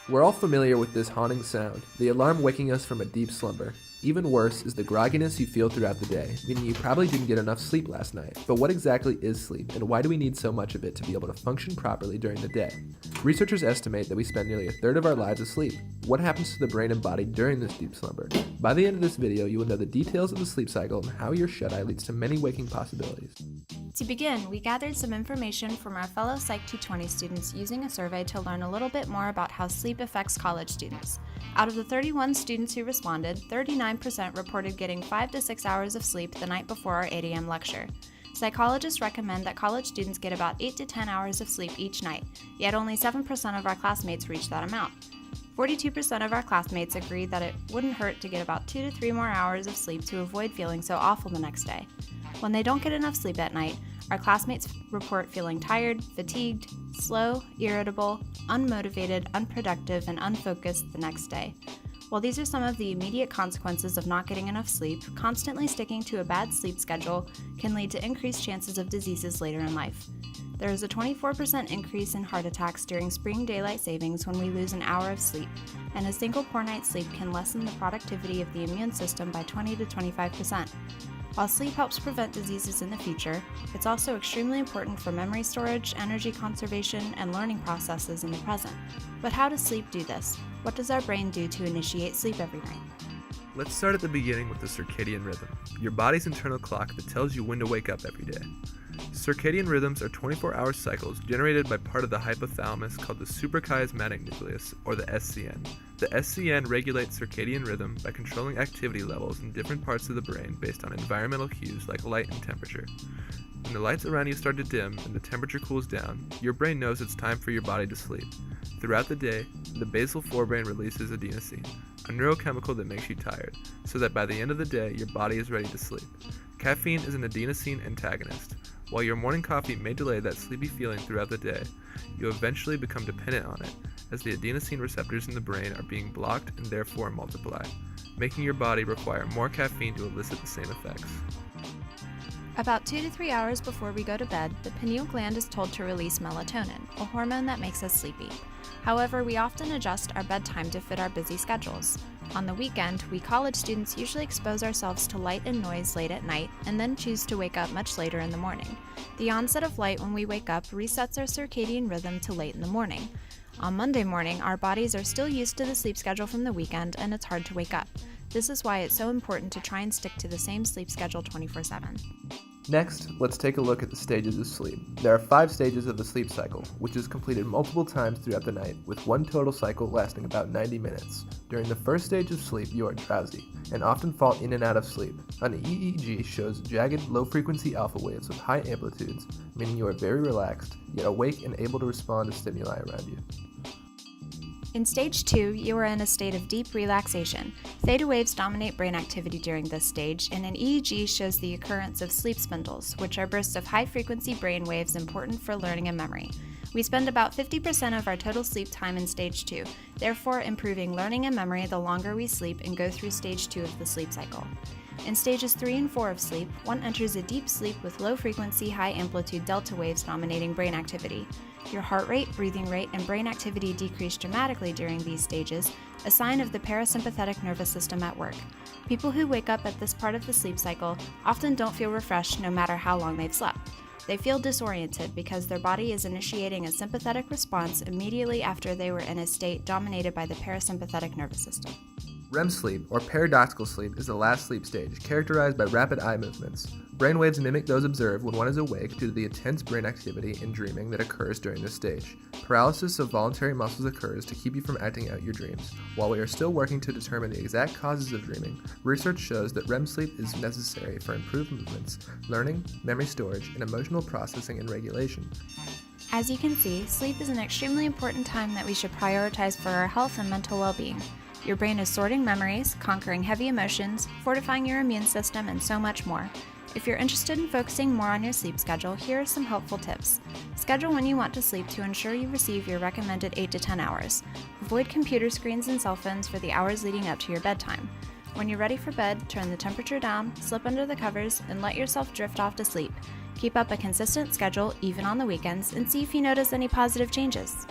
We're all familiar with this haunting sound, the alarm waking us from a deep slumber. Even worse is the grogginess you feel throughout the day, meaning you probably didn't get enough sleep last night. But what exactly is sleep, and why do we need so much of it to be able to function properly during the day? Researchers estimate that we spend nearly a third of our lives asleep. What happens to the brain and body during this deep slumber? By the end of this video, you will know the details of the sleep cycle and how your shut-eye leads to many waking possibilities. To begin, we gathered some information from our fellow Psych 220 students using a survey to learn a little bit more about how sleep affects college students. Out of the 31 students who responded, 39% reported getting 5 to 6 hours of sleep the night before our 8 a.m. lecture. Psychologists recommend that college students get about 8 to 10 hours of sleep each night, yet only 7% of our classmates reach that amount. 42% of our classmates agree that it wouldn't hurt to get about 2 to 3 more hours of sleep to avoid feeling so awful the next day. When they don't get enough sleep at night, our classmates report feeling tired, fatigued, slow, irritable, unmotivated, unproductive, and unfocused the next day. While these are some of the immediate consequences of not getting enough sleep, constantly sticking to a bad sleep schedule can lead to increased chances of diseases later in life. There is a 24% increase in heart attacks during spring daylight savings when we lose an hour of sleep, and a single poor night's sleep can lessen the productivity of the immune system by 20 to 25%. While sleep helps prevent diseases in the future, it's also extremely important for memory storage, energy conservation, and learning processes in the present. But how does sleep do this? What does our brain do to initiate sleep every night? Let's start at the beginning with the circadian rhythm, your body's internal clock that tells you when to wake up every day. Circadian rhythms are 24-hour cycles generated by part of the hypothalamus called the suprachiasmatic nucleus, or the SCN. The SCN regulates circadian rhythm by controlling activity levels in different parts of the brain based on environmental cues like light and temperature. When the lights around you start to dim and the temperature cools down, your brain knows it's time for your body to sleep. Throughout the day, the basal forebrain releases adenosine, a neurochemical that makes you tired, so that by the end of the day, your body is ready to sleep. Caffeine is an adenosine antagonist. While your morning coffee may delay that sleepy feeling throughout the day, you eventually become dependent on it, as the adenosine receptors in the brain are being blocked and therefore multiply, making your body require more caffeine to elicit the same effects. About 2 to 3 hours before we go to bed, the pineal gland is told to release melatonin, a hormone that makes us sleepy. However, we often adjust our bedtime to fit our busy schedules. On the weekend, we college students usually expose ourselves to light and noise late at night and then choose to wake up much later in the morning. The onset of light when we wake up resets our circadian rhythm to late in the morning. On Monday morning, our bodies are still used to the sleep schedule from the weekend and it's hard to wake up. This is why it's so important to try and stick to the same sleep schedule 24/7. Next, let's take a look at the stages of sleep. There are 5 stages of the sleep cycle, which is completed multiple times throughout the night, with one total cycle lasting about 90 minutes. During the first stage of sleep, you are drowsy, and often fall in and out of sleep. An EEG shows jagged, low-frequency alpha waves with high amplitudes, meaning you are very relaxed, yet awake and able to respond to stimuli around you. In stage 2, you are in a state of deep relaxation. Theta waves dominate brain activity during this stage, and an EEG shows the occurrence of sleep spindles, which are bursts of high-frequency brain waves important for learning and memory. We spend about 50% of our total sleep time in stage 2, therefore improving learning and memory the longer we sleep and go through stage 2 of the sleep cycle. In stages 3 and 4 of sleep, one enters a deep sleep with low-frequency, high-amplitude delta waves dominating brain activity. Your heart rate, breathing rate, and brain activity decrease dramatically during these stages, a sign of the parasympathetic nervous system at work. People who wake up at this part of the sleep cycle often don't feel refreshed no matter how long they've slept. They feel disoriented because their body is initiating a sympathetic response immediately after they were in a state dominated by the parasympathetic nervous system. REM sleep, or paradoxical sleep, is the last sleep stage, characterized by rapid eye movements. Brainwaves mimic those observed when one is awake due to the intense brain activity and dreaming that occurs during this stage. Paralysis of voluntary muscles occurs to keep you from acting out your dreams. While we are still working to determine the exact causes of dreaming, research shows that REM sleep is necessary for improved movements, learning, memory storage, and emotional processing and regulation. As you can see, sleep is an extremely important time that we should prioritize for our health and mental well-being. Your brain is sorting memories, conquering heavy emotions, fortifying your immune system, and so much more. If you're interested in focusing more on your sleep schedule, here are some helpful tips. Schedule when you want to sleep to ensure you receive your recommended 8 to 10 hours. Avoid computer screens and cell phones for the hours leading up to your bedtime. When you're ready for bed, turn the temperature down, slip under the covers, and let yourself drift off to sleep. Keep up a consistent schedule, even on the weekends, and see if you notice any positive changes.